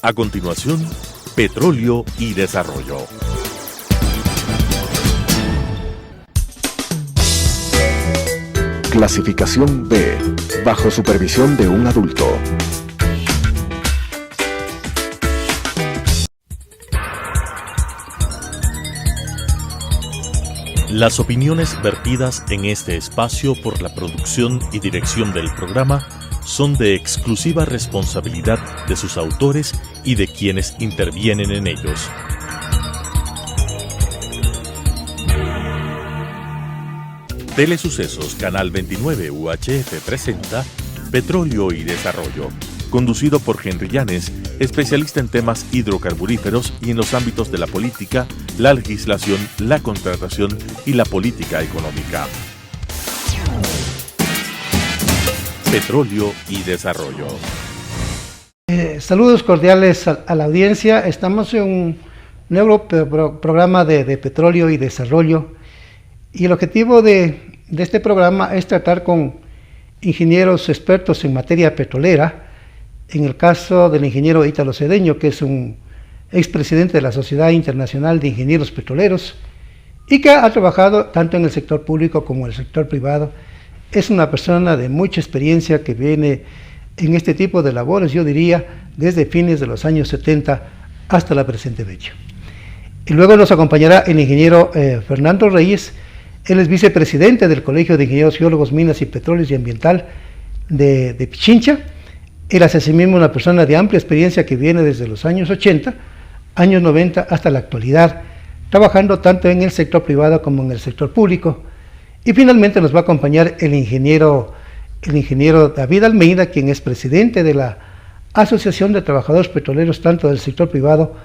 A continuación, Petróleo y Desarrollo. Clasificación B, bajo supervisión de un adulto. Las opiniones vertidas en este espacio por la producción y dirección del programa son de exclusiva responsabilidad de sus autores y de quienes intervienen en ellos. Telesucesos Canal 29 UHF presenta Petróleo y Desarrollo, conducido por Henry Llanes, especialista en temas hidrocarburíferos y en los ámbitos de la política, la legislación, la contratación y la política económica. Petróleo y Desarrollo. Saludos cordiales a la audiencia. Estamos en un nuevo programa de Petróleo y Desarrollo, y el objetivo de este programa es tratar con ingenieros expertos en materia petrolera. En el caso del ingeniero Ítalo Cedeño, que es un expresidente de la Sociedad Internacional de Ingenieros Petroleros y que ha trabajado tanto en el sector público como en el sector privado, es una persona de mucha experiencia que viene en este tipo de labores, yo diría, desde fines de los años 70 hasta la presente fecha. Y luego nos acompañará el ingeniero Fernando Reyes. Él es vicepresidente del Colegio de Ingenieros Geólogos, Minas y Petróleos y Ambiental de Pichincha. Él es asimismo una persona de amplia experiencia que viene desde los años 80, años 90 hasta la actualidad, trabajando tanto en el sector privado como en el sector público. Y finalmente nos va a acompañar el ingeniero David Almeida, quien es presidente de la Asociación de Trabajadores Petroleros, tanto del sector privado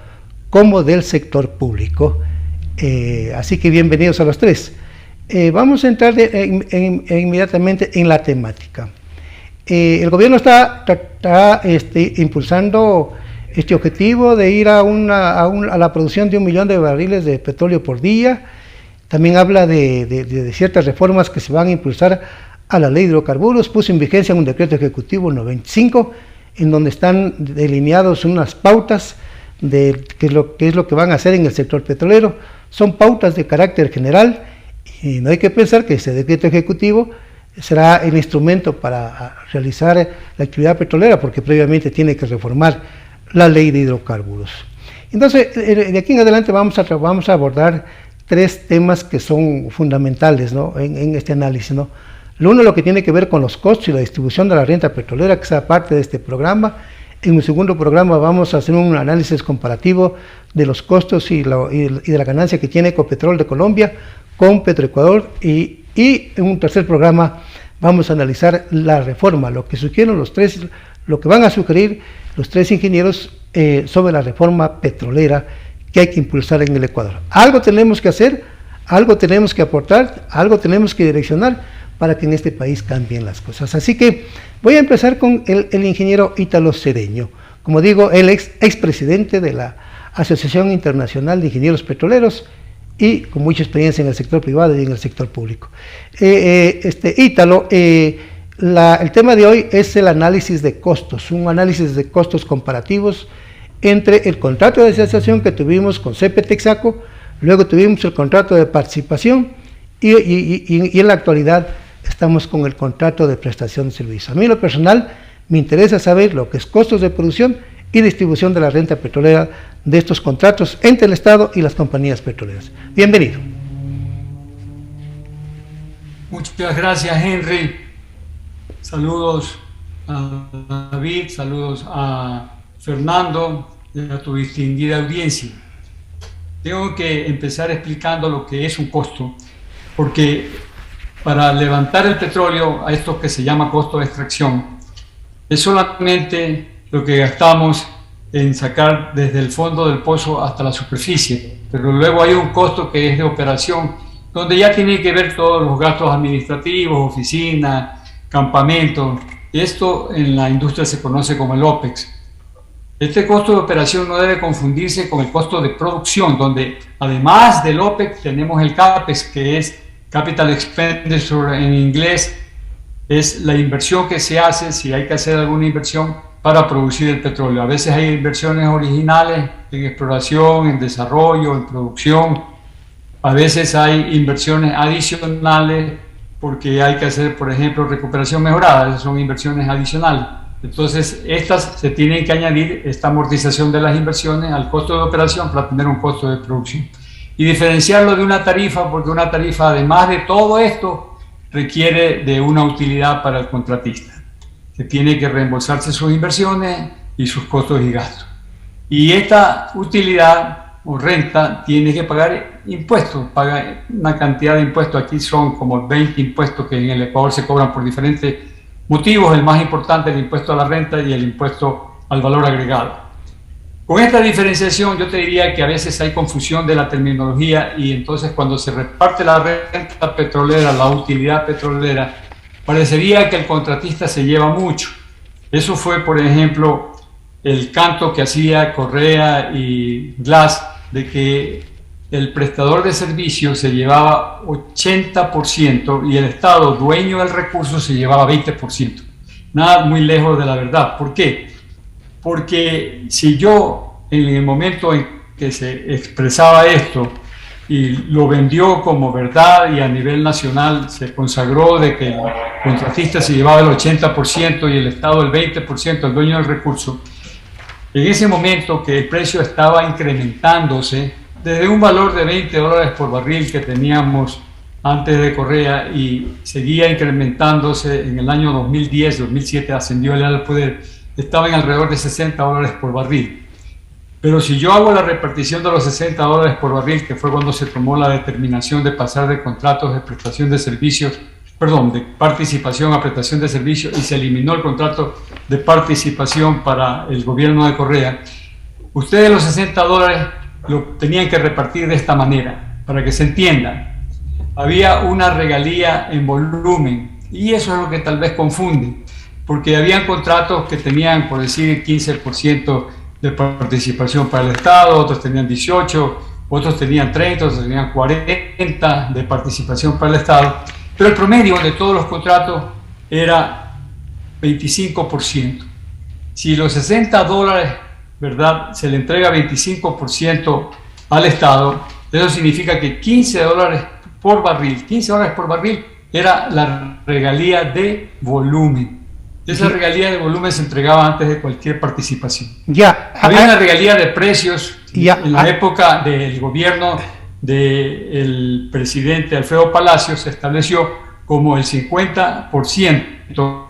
como del sector público. Así que bienvenidos a los tres. Vamos a entrar inmediatamente en la temática. El gobierno está impulsando este objetivo de ir a la producción de 1 millón de barriles de petróleo por día. También habla de ciertas reformas que se van a impulsar a la ley de hidrocarburos. Puso en vigencia un decreto ejecutivo 95, en donde están delineados unas pautas de qué es lo que van a hacer en el sector petrolero. Son pautas de carácter general y no hay que pensar que ese decreto ejecutivo será el instrumento para realizar la actividad petrolera, porque previamente tiene que reformar la ley de hidrocarburos. Entonces, de aquí en adelante vamos a abordar 3 temas que son fundamentales, ¿no?, en este análisis, ¿no? Lo uno, lo que tiene que ver con los costos y la distribución de la renta petrolera, que sea parte de este programa. En un segundo programa vamos a hacer un análisis comparativo de los costos y de la ganancia que tiene Ecopetrol de Colombia con Petroecuador, y en un tercer programa vamos a analizar la reforma, lo que van a sugerir los 3 ingenieros sobre la reforma petrolera que hay que impulsar en el Ecuador. Algo tenemos que hacer, algo tenemos que aportar, algo tenemos que direccionar para que en este país cambien las cosas. Así que voy a empezar con el ingeniero Ítalo Cedeño. Como digo, él es expresidente de la Asociación Internacional de Ingenieros Petroleros y con mucha experiencia en el sector privado y en el sector público. Ítalo, el tema de hoy es el análisis de costos, un análisis de costos comparativos entre el contrato de asociación que tuvimos con CP Texaco, luego tuvimos el contrato de participación y en la actualidad estamos con el contrato de prestación de servicios. A mí en lo personal me interesa saber lo que es costos de producción y distribución de la renta petrolera de estos contratos entre el Estado y las compañías petroleras. Bienvenido. Muchas gracias, Henry. Saludos a David, saludos a Fernando y a tu distinguida audiencia. Tengo que empezar explicando lo que es un costo, porque para levantar el petróleo a esto que se llama costo de extracción, es solamente lo que gastamos en sacar desde el fondo del pozo hasta la superficie, pero luego hay un costo que es de operación, donde ya tiene que ver todos los gastos administrativos, oficina, campamentos. Esto en la industria se conoce como el OPEX. Este costo de operación no debe confundirse con el costo de producción, donde además del OPEX tenemos el CAPEX, que es Capital Expenditure en inglés. Es la inversión que se hace, si hay que hacer alguna inversión, para producir el petróleo. A veces hay inversiones originales en exploración, en desarrollo, en producción. A veces hay inversiones adicionales porque hay que hacer, por ejemplo, recuperación mejorada. Esas son inversiones adicionales. Entonces, estas se tienen que añadir, esta amortización de las inversiones, al costo de operación para tener un costo de producción. Y diferenciarlo de una tarifa, porque una tarifa, además de todo esto, requiere de una utilidad para el contratista, que tiene que reembolsarse sus inversiones y sus costos y gastos. Y esta utilidad o renta tiene que pagar impuestos, paga una cantidad de impuestos. Aquí son como 20 impuestos que en el Ecuador se cobran por diferentes motivos. El más importante es el impuesto a la renta y el impuesto al valor agregado. Con esta diferenciación yo te diría que a veces hay confusión de la terminología, y entonces cuando se reparte la renta petrolera, la utilidad petrolera, parecería que el contratista se lleva mucho. Eso fue, por ejemplo, el canto que hacía Correa y Glass, de que el prestador de servicios se llevaba 80% y el Estado, dueño del recurso, se llevaba 20%. Nada muy lejos de la verdad. ¿Por qué? Porque si yo, en el momento en que se expresaba esto y lo vendió como verdad, y a nivel nacional se consagró de que el contratista se llevaba el 80% y el Estado el 20%, el dueño del recurso, en ese momento que el precio estaba incrementándose desde un valor de $20 por barril que teníamos antes de Correa y seguía incrementándose en el año 2010, 2007 ascendió él al poder, estaba en alrededor de $60 por barril. Pero si yo hago la repartición de los $60 por barril, que fue cuando se tomó la determinación de pasar de contratos de prestación de servicios, perdón, de participación a prestación de servicios, y se eliminó el contrato de participación para el gobierno de Correa, ustedes los $60 lo tenían que repartir de esta manera, para que se entienda. Había una regalía en volumen, y eso es lo que tal vez confunde, porque habían contratos que tenían, por decir, 15% de participación para el Estado, otros tenían 18%, otros tenían 30%, otros tenían 40% de participación para el Estado, pero el promedio de todos los contratos era 25%. Si los $60, ¿verdad?, se le entrega 25% al Estado, eso significa que $15 por barril, $15 por barril era la regalía de volumen. Esa regalía de volumen se entregaba antes de cualquier participación. Había una regalía de precios en la época del gobierno del presidente Alfredo Palacios, se estableció como el 50%,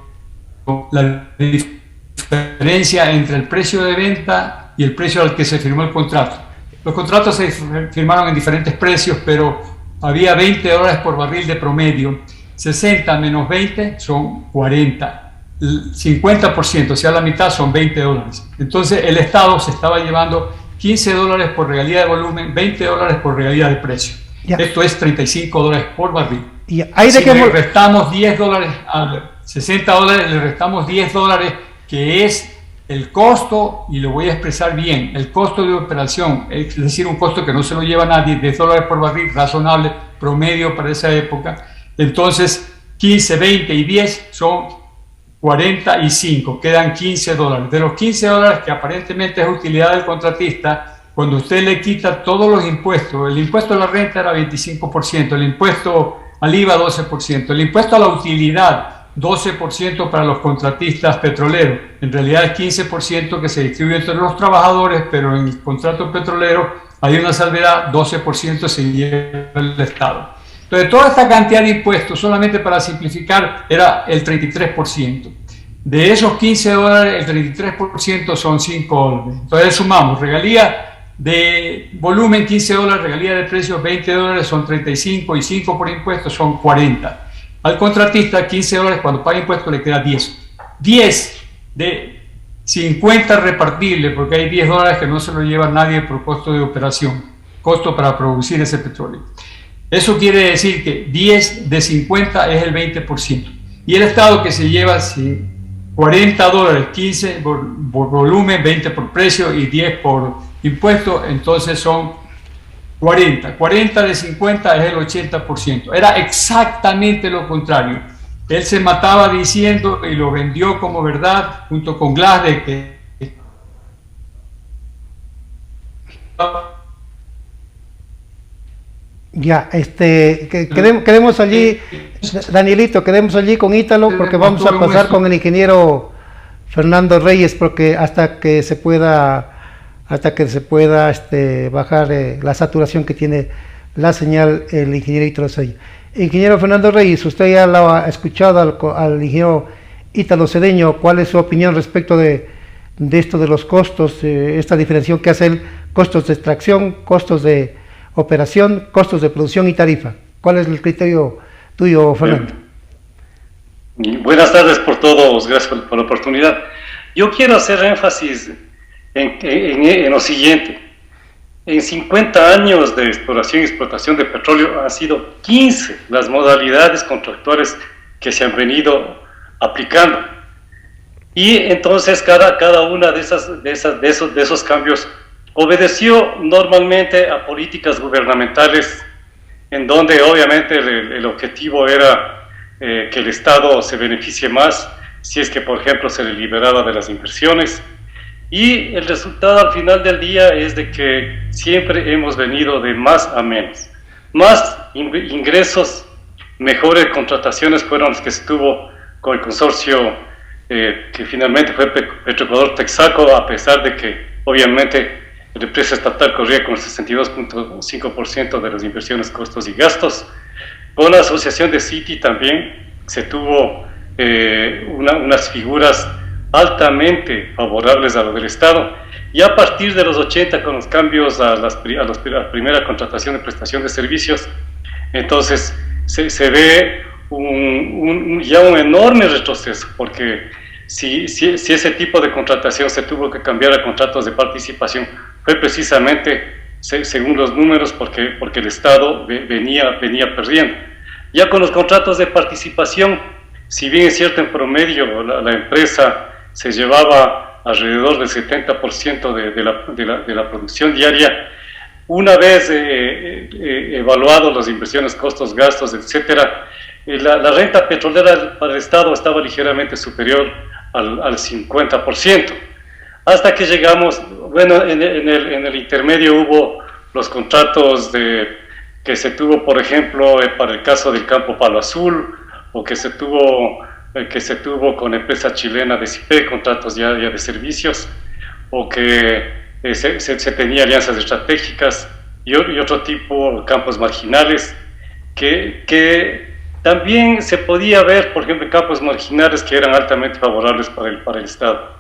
la diferencia entre el precio de venta y el precio al que se firmó el contrato. Los contratos se firmaron en diferentes precios, pero había $20 por barril de promedio. 60 menos 20 son 40. El 50%, o sea, la mitad son $20. Entonces el Estado se estaba llevando $15 por regalía de volumen, $20 por regalía de precio. Esto es $35 por barril. Si le restamos $10 a $60, le restamos $10, que es el costo, y lo voy a expresar bien, el costo de operación, es decir, un costo que no se lo lleva nadie, $10 por barril, razonable, promedio para esa época. Entonces 15, 20 y 10 son 45, quedan $15. De los $15 que aparentemente es utilidad del contratista, cuando usted le quita todos los impuestos, el impuesto a la renta era 25%, el impuesto al IVA 12%, el impuesto a la utilidad 12% para los contratistas petroleros, en realidad es 15% que se distribuye entre los trabajadores, pero en el contrato petrolero hay una salvedad, 12% se lleva el Estado. Entonces, toda esta cantidad de impuestos, solamente para simplificar, era el 33%. De esos $15, el 33% son $5. Entonces, sumamos regalía de volumen $15, regalía de precios $20, son 35, y 5 por impuestos son 40. Al contratista, $15, cuando paga impuestos le queda 10. 10 de 50 repartibles, porque hay $10 que no se lo lleva nadie por costo de operación, costo para producir ese petróleo. Eso quiere decir que 10 de 50 es el 20%. Y el Estado, que se lleva $40, 15 por volumen, 20 por precio y 10 por impuesto, entonces son 40. 40 de 50 es el 80%. Era exactamente lo contrario. Él se mataba diciendo, y lo vendió como verdad, junto con Glass, de que ya, quedemos allí, Danielito, quedemos allí con Ítalo, porque vamos a pasar con el ingeniero Fernando Reyes, porque hasta que se pueda bajar la saturación que tiene la señal el ingeniero Ítalo Cedeño. Ingeniero Fernando Reyes, usted ya lo ha escuchado al ingeniero Ítalo Cedeño. ¿Cuál es su opinión respecto de esto de los costos, esta diferenciación que hace él, costos de extracción, costos de operación, costos de producción y tarifa? ¿Cuál es el criterio tuyo, Fernando? Buenas tardes por todos, gracias por la oportunidad. Yo quiero hacer énfasis en lo siguiente. En 50 años de exploración y explotación de petróleo han sido 15 las modalidades contractuales que se han venido aplicando. Y entonces cada una de esos cambios obedeció normalmente a políticas gubernamentales en donde obviamente el objetivo era que el Estado se beneficie más si es que, por ejemplo, se le liberaba de las inversiones. Y el resultado al final del día es de que siempre hemos venido de más a menos. Más ingresos, mejores contrataciones fueron las que estuvo con el consorcio que finalmente fue Petroecuador Texaco, a pesar de que obviamente la empresa estatal corría con el 62.5% de las inversiones, costos y gastos. Con la asociación de City también se tuvo unas figuras altamente favorables a lo del Estado, y a partir de los 80, con los cambios a la primera contratación de prestación de servicios, entonces se ve ya un enorme retroceso, porque si ese tipo de contratación se tuvo que cambiar a contratos de participación, fue precisamente, según los números, porque el Estado venía perdiendo. Ya con los contratos de participación, si bien es cierto, en promedio la empresa se llevaba alrededor del 70% de la producción diaria, una vez evaluados las inversiones, costos, gastos, etcétera, la renta petrolera para el Estado estaba ligeramente superior al 50%, hasta que llegamos, bueno, en el intermedio hubo los contratos que se tuvo, por ejemplo, para el caso del campo Palo Azul, o que se tuvo con la empresa chilena de CIPE, contratos ya de servicios, o que se tenía alianzas estratégicas y otro tipo, campos marginales, que también se podía ver, por ejemplo, campos marginales que eran altamente favorables para el Estado.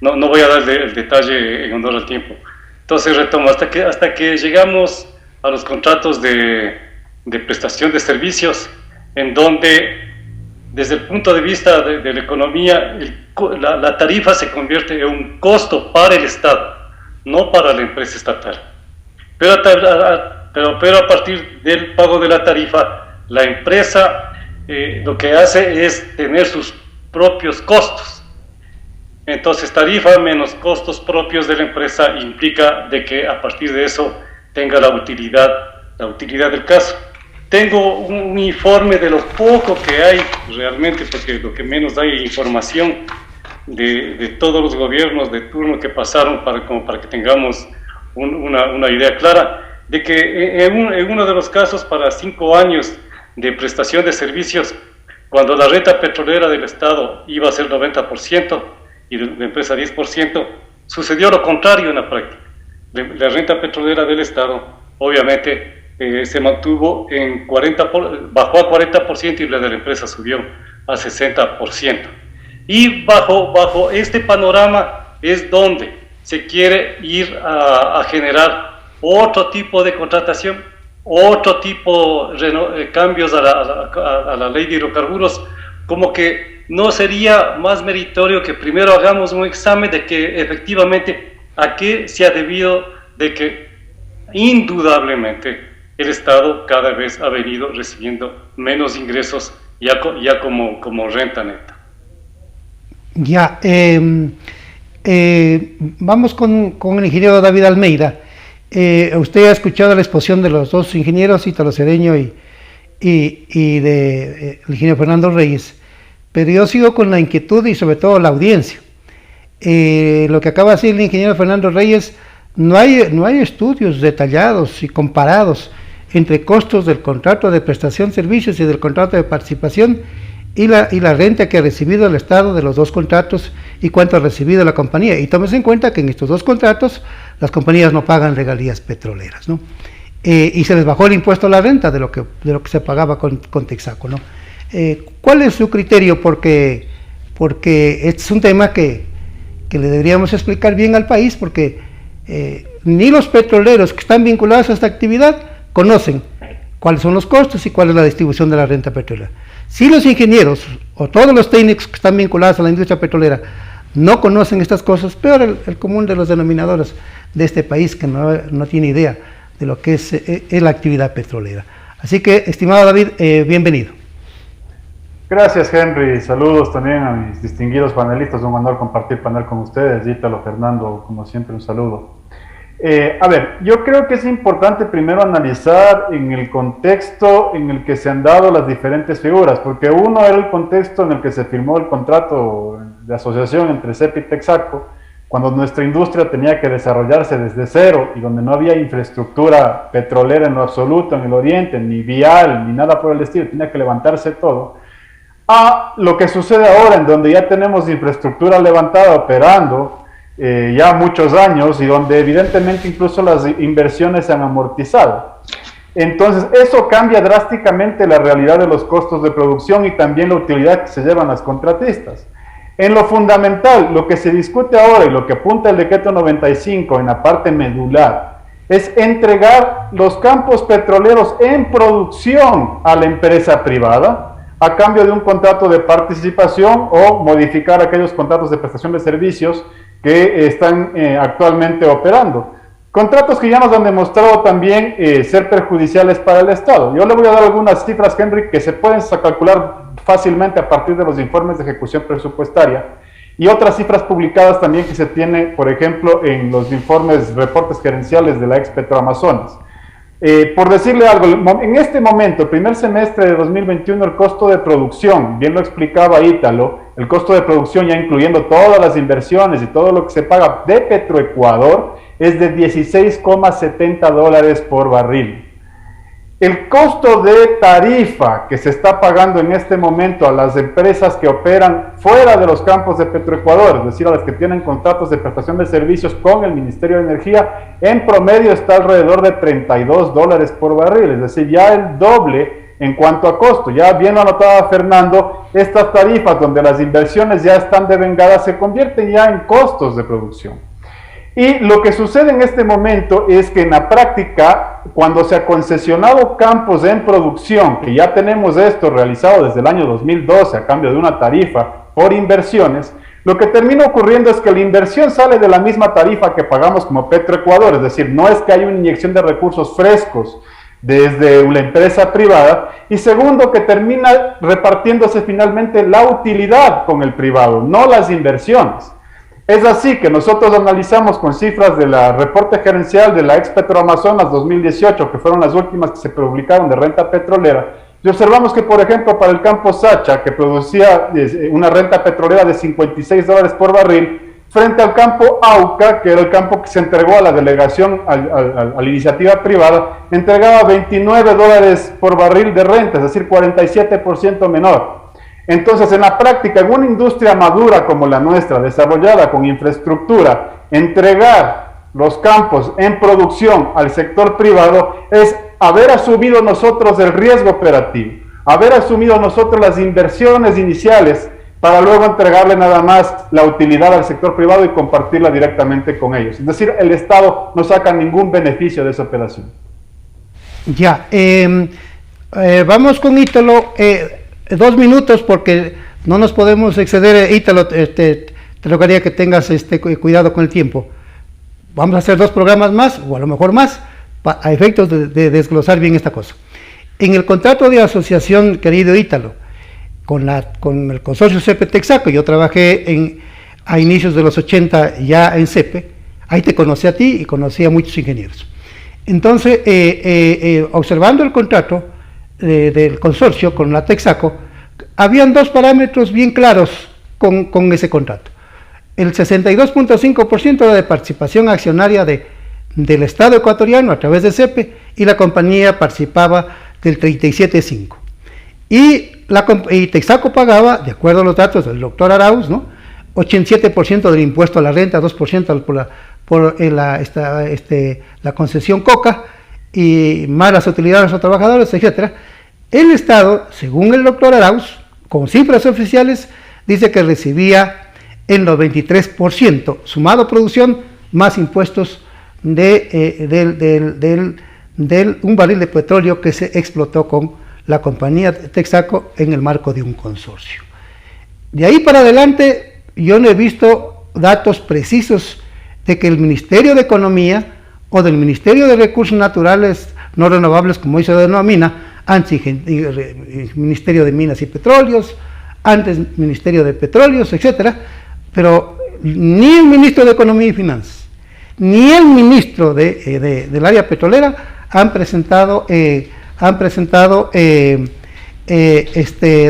No voy a darle el detalle en honor al tiempo. Entonces retomo, hasta que llegamos a los contratos de prestación de servicios, en donde desde el punto de vista de la economía, la tarifa se convierte en un costo para el Estado, no para la empresa estatal. Pero a partir del pago de la tarifa, la empresa lo que hace es tener sus propios costos. Entonces, tarifa menos costos propios de la empresa implica de que a partir de eso tenga la utilidad del caso. Tengo un informe de lo poco que hay realmente, porque lo que menos hay información de todos los gobiernos de turno que pasaron como para que tengamos una idea clara de que en uno de los casos, para 5 años de prestación de servicios, cuando la renta petrolera del Estado iba a ser 90% y de la empresa 10%, sucedió lo contrario en la práctica. La renta petrolera del Estado obviamente se mantuvo bajó a 40%, y la de la empresa subió a 60%. Y bajo este panorama es donde se quiere ir a generar otro tipo de contratación, otro tipo de cambios a la ley de hidrocarburos, como que no sería más meritorio que primero hagamos un examen de que efectivamente a qué se ha debido de que indudablemente el Estado cada vez ha venido recibiendo menos ingresos ya como renta neta. Ya, vamos con el ingeniero David Almeida. Usted ha escuchado la exposición de los dos ingenieros, Ítalo Cedeño y el ingeniero Fernando Reyes. pero yo sigo con la inquietud y sobre todo la audiencia. Lo que acaba de decir el ingeniero Fernando Reyes, no hay estudios detallados y comparados entre costos del contrato de prestación de servicios y del contrato de participación y la renta que ha recibido el Estado de los dos contratos y cuánto ha recibido la compañía. Y tómese en cuenta que en estos dos contratos las compañías no pagan regalías petroleras, ¿no? Y se les bajó el impuesto a la renta de lo que se pagaba con Texaco, ¿no? ¿Cuál es su criterio? Porque este es un tema que le deberíamos explicar bien al país, porque ni los petroleros que están vinculados a esta actividad conocen cuáles son los costos y cuál es la distribución de la renta petrolera. Si los ingenieros o todos los técnicos que están vinculados a la industria petrolera no conocen estas cosas, peor el común de los denominadores de este país, que no tiene idea de lo que es la actividad petrolera. Así que, estimado David, bienvenido. Gracias, Henry. Saludos también a mis distinguidos panelistas. Un honor compartir panel con ustedes. Ítalo, Fernando, como siempre, un saludo. A ver, yo creo que es importante primero analizar en el contexto en el que se han dado las diferentes figuras, porque uno era el contexto en el que se firmó el contrato de asociación entre CEP y Texaco, cuando nuestra industria tenía que desarrollarse desde cero y donde no había infraestructura petrolera en lo absoluto en el oriente, ni vial, ni nada por el estilo, tenía que levantarse todo, a lo que sucede ahora, en donde ya tenemos infraestructura levantada operando ya muchos años y donde evidentemente incluso las inversiones se han amortizado. Entonces eso cambia drásticamente la realidad de los costos de producción y también la utilidad que se llevan las contratistas. En lo fundamental, lo que se discute ahora y lo que apunta el decreto 95 en la parte medular es entregar los campos petroleros en producción a la empresa privada a cambio de un contrato de participación o modificar aquellos contratos de prestación de servicios que están actualmente operando. Contratos que ya nos han demostrado también ser perjudiciales para el Estado. Yo le voy a dar algunas cifras, Henry, que se pueden calcular fácilmente a partir de los informes de ejecución presupuestaria y otras cifras publicadas también que se tiene, por ejemplo, en los informes, reportes gerenciales de la ex Petroamazonas. Por decirle algo, en este momento, el primer semestre de 2021, el costo de producción, bien lo explicaba Ítalo, el costo de producción ya incluyendo todas las inversiones y todo lo que se paga de Petroecuador es de $16,70 por barril. El costo de tarifa que se está pagando en este momento a las empresas que operan fuera de los campos de Petroecuador, es decir, a las que tienen contratos de prestación de servicios con el Ministerio de Energía, en promedio está alrededor de $32 por barril, es decir, ya el doble en cuanto a costo. Ya bien lo anotaba Fernando, estas tarifas donde las inversiones ya están devengadas se convierten ya en costos de producción. Y lo que sucede en este momento es que en la práctica, cuando se ha concesionado campos en producción, que ya tenemos esto realizado desde el año 2012 a cambio de una tarifa por inversiones, lo que termina ocurriendo es que la inversión sale de la misma tarifa que pagamos como Petroecuador, es decir, no es que haya una inyección de recursos frescos desde una empresa privada, y segundo, que termina repartiéndose finalmente la utilidad con el privado, no las inversiones. Es así que nosotros analizamos con cifras del reporte gerencial de la ex Petroamazonas 2018, que fueron las últimas que se publicaron de renta petrolera, y observamos que, por ejemplo, para el campo Sacha, que producía una renta petrolera de $56 por barril, frente al campo Auca, que era el campo que se entregó a la delegación, a la iniciativa privada, entregaba $29 por barril de renta, es decir, 47% menor. Entonces, en la práctica, en una industria madura como la nuestra, desarrollada con infraestructura, entregar los campos en producción al sector privado es haber asumido nosotros el riesgo operativo, haber asumido nosotros las inversiones iniciales para luego entregarle nada más la utilidad al sector privado y compartirla directamente con ellos. Es decir, el Estado no saca ningún beneficio de esa operación. Ya, vamos con Ítalo. 2 minutos porque no nos podemos exceder. Ítalo, te rogaría que tengas cuidado con el tiempo. Vamos a hacer 2 programas más, o a lo mejor más, a efectos de desglosar bien esta cosa. En el contrato de asociación, querido Ítalo, con el consorcio CEPE Texaco, yo trabajé a inicios de los 80 ya en CEPE, ahí te conocí a ti y conocí a muchos ingenieros. Entonces, observando el contrato del consorcio con la Texaco, habían dos parámetros bien claros con ese contrato. El 62.5% de participación accionaria del Estado ecuatoriano a través de CEPE, y la compañía participaba del 37.5%. Y Texaco pagaba, de acuerdo a los datos del doctor Arauz, ¿no?, 87% del impuesto a la renta, 2% por la concesión Coca, y más las utilidades de los trabajadores, etc. El Estado, según el doctor Arauz, con cifras oficiales, dice que recibía el 93%, sumado producción más impuestos de un barril de petróleo que se explotó con la compañía Texaco en el marco de un consorcio. De ahí para adelante, yo no he visto datos precisos de que el Ministerio de Economía o del Ministerio de Recursos Naturales no renovables, como hoy se denomina, antes Ministerio de Minas y Petróleos, antes Ministerio de Petróleos, etcétera, pero ni el Ministro de Economía y Finanzas, ni el Ministro del área petrolera han presentado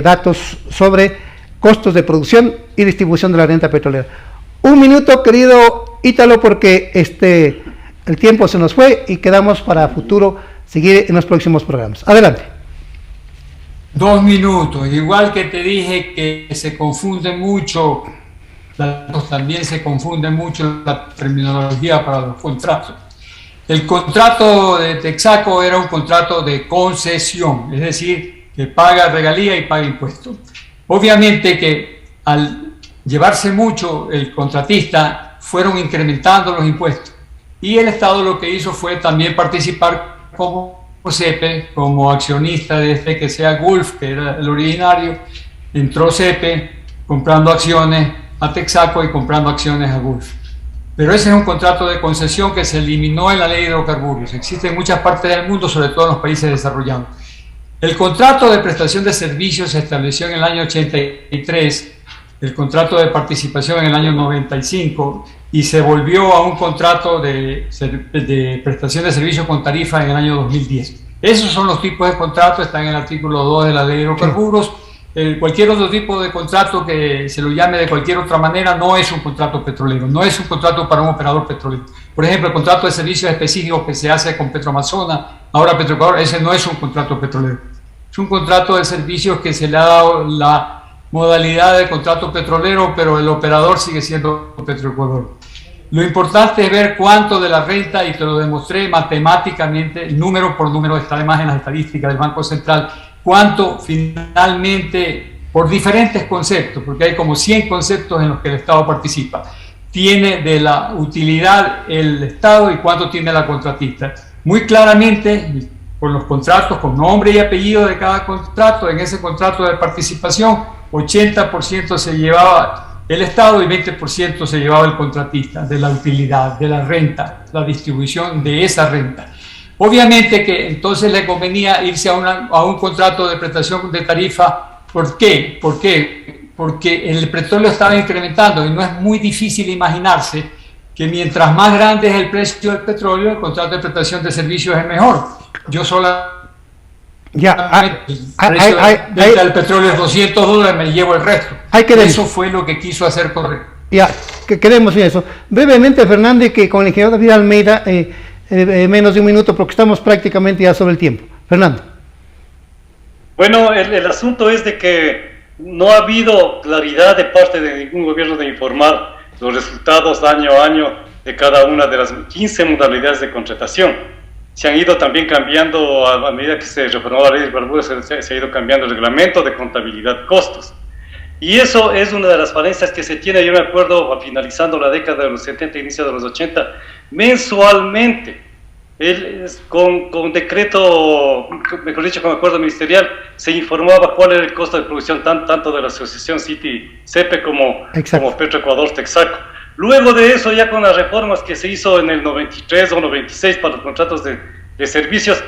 datos sobre costos de producción y distribución de la renta petrolera. Un minuto, querido Ítalo, porque el tiempo se nos fue y quedamos para futuro seguir en los próximos programas. Adelante. 2 minutos. Igual que te dije que se confunde mucho, también se confunde mucho la terminología para los contratos. El contrato de Texaco era un contrato de concesión, es decir, que paga regalía y paga impuestos. Obviamente que al llevarse mucho el contratista, fueron incrementando los impuestos. Y el Estado lo que hizo fue también participar como CEPE, como accionista de que sea Gulf, que era el originario. Entró CEPE comprando acciones a Texaco y comprando acciones a Gulf. Pero ese es un contrato de concesión que se eliminó en la ley de hidrocarburos. Existe en muchas partes del mundo, sobre todo en los países desarrollados. El contrato de prestación de servicios se estableció en el año 83, el contrato de participación en el año 95, y se volvió a un contrato de prestación de servicios con tarifa en el año 2010. Esos son los tipos de contratos, están en el artículo 2 de la ley de hidrocarburos. Cualquier otro tipo de contrato que se lo llame de cualquier otra manera no es un contrato petrolero, no es un contrato para un operador petrolero. Por ejemplo, el contrato de servicios específicos que se hace con Petroamazonas, ahora Petroecuador, ese no es un contrato petrolero. Es un contrato de servicios que se le ha dado la modalidad de contrato petrolero, pero el operador sigue siendo Petroecuador. Lo importante es ver cuánto de la renta, y te lo demostré matemáticamente, número por número, está además en las estadísticas del Banco Central, cuánto finalmente, por diferentes conceptos, porque hay como 100 conceptos en los que el Estado participa, tiene de la utilidad el Estado y cuánto tiene la contratista. Muy claramente, con los contratos, con nombre y apellido de cada contrato, en ese contrato de participación, 80% se llevaba el Estado y 20% se llevaba el contratista, de la utilidad, de la renta, la distribución de esa renta. Obviamente que entonces le convenía irse a un contrato de prestación de tarifa. ¿Por qué? Porque el petróleo estaba incrementando y no es muy difícil imaginarse que mientras más grande es el precio del petróleo, el contrato de prestación de servicios es mejor. Yo el petróleo es $200, me llevo el resto. Eso fue lo que quiso hacer Correa. Ya, que queremos eso. Brevemente, Fernando, y que con el ingeniero David Almeida, menos de un minuto, porque estamos prácticamente ya sobre el tiempo. Fernando. Bueno, el asunto es de que no ha habido claridad de parte de ningún gobierno de informar los resultados año a año de cada una de las 15 modalidades de contratación. Se han ido también cambiando, a medida que se reformó la ley de hidrocarburos, se ha ido cambiando el reglamento de contabilidad costos. Y eso es una de las falencias que se tiene. Yo me acuerdo, finalizando la década de los 70, inicio de los 80, mensualmente, con decreto, mejor dicho, con acuerdo ministerial, se informaba cuál era el costo de producción tanto de la asociación CITI-CEPE como Petroecuador Texaco. Luego de eso, ya con las reformas que se hizo en el 93 o 96 para los contratos de servicios,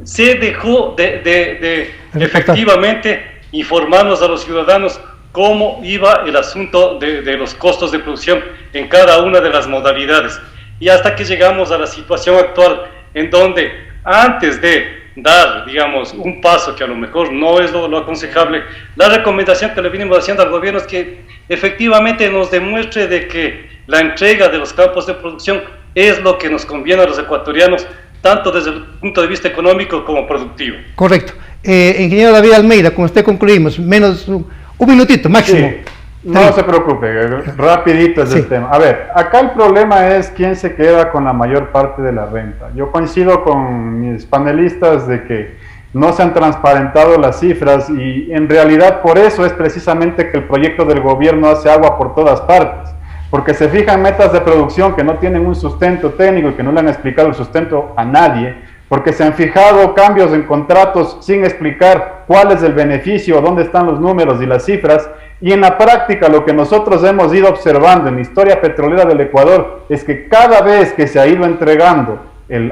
se dejó de efectivamente informarnos a los ciudadanos cómo iba el asunto de los costos de producción en cada una de las modalidades. Y hasta que llegamos a la situación actual, en donde antes de dar, digamos, un paso que a lo mejor no es lo aconsejable, la recomendación que le venimos haciendo al gobierno es que efectivamente nos demuestre de que la entrega de los campos de producción es lo que nos conviene a los ecuatorianos, tanto desde el punto de vista económico como productivo. Correcto. Ingeniero David Almeida, con usted concluimos, menos un minutito máximo. Sí. No se preocupe, rapidito es el tema. A ver, acá el problema es quién se queda con la mayor parte de la renta. Yo coincido con mis panelistas de que no se han transparentado las cifras y en realidad por eso es precisamente que el proyecto del gobierno hace agua por todas partes, porque se fijan metas de producción que no tienen un sustento técnico y que no le han explicado el sustento a nadie, porque se han fijado cambios en contratos sin explicar cuál es el beneficio, dónde están los números y las cifras. Y en la práctica lo que nosotros hemos ido observando en la historia petrolera del Ecuador es que cada vez que se ha ido entregando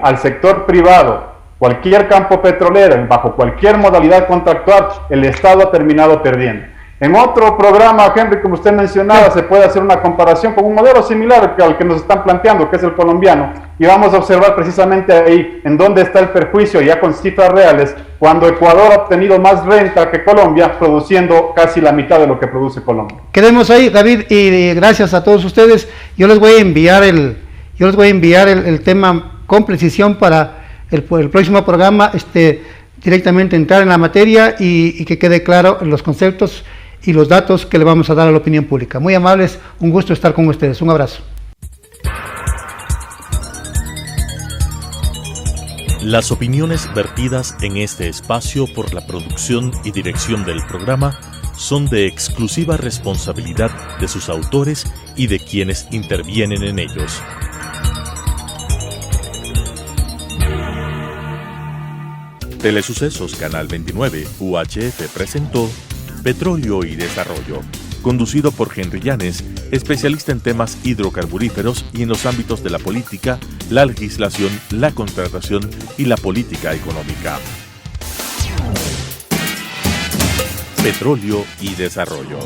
al sector privado cualquier campo petrolero, bajo cualquier modalidad contractual, el Estado ha terminado perdiendo. En otro programa, Henry, como usted mencionaba, se puede hacer una comparación con un modelo similar al que nos están planteando, que es el colombiano, y vamos a observar precisamente ahí en dónde está el perjuicio, ya con cifras reales, cuando Ecuador ha obtenido más renta que Colombia, produciendo casi la mitad de lo que produce Colombia. Quedemos ahí, David, y gracias a todos ustedes. Yo les voy a enviar el tema con precisión para el próximo programa, directamente entrar en la materia y que quede claro los conceptos y los datos que le vamos a dar a la opinión pública. Muy amables, un gusto estar con ustedes. Un abrazo. Las opiniones vertidas en este espacio por la producción y dirección del programa son de exclusiva responsabilidad de sus autores y de quienes intervienen en ellos. Telesucesos Canal 29 UHF presentó Petróleo y Desarrollo, conducido por Henry Llanes, especialista en temas hidrocarburíferos y en los ámbitos de la política, la legislación, la contratación y la política económica. Petróleo y Desarrollo.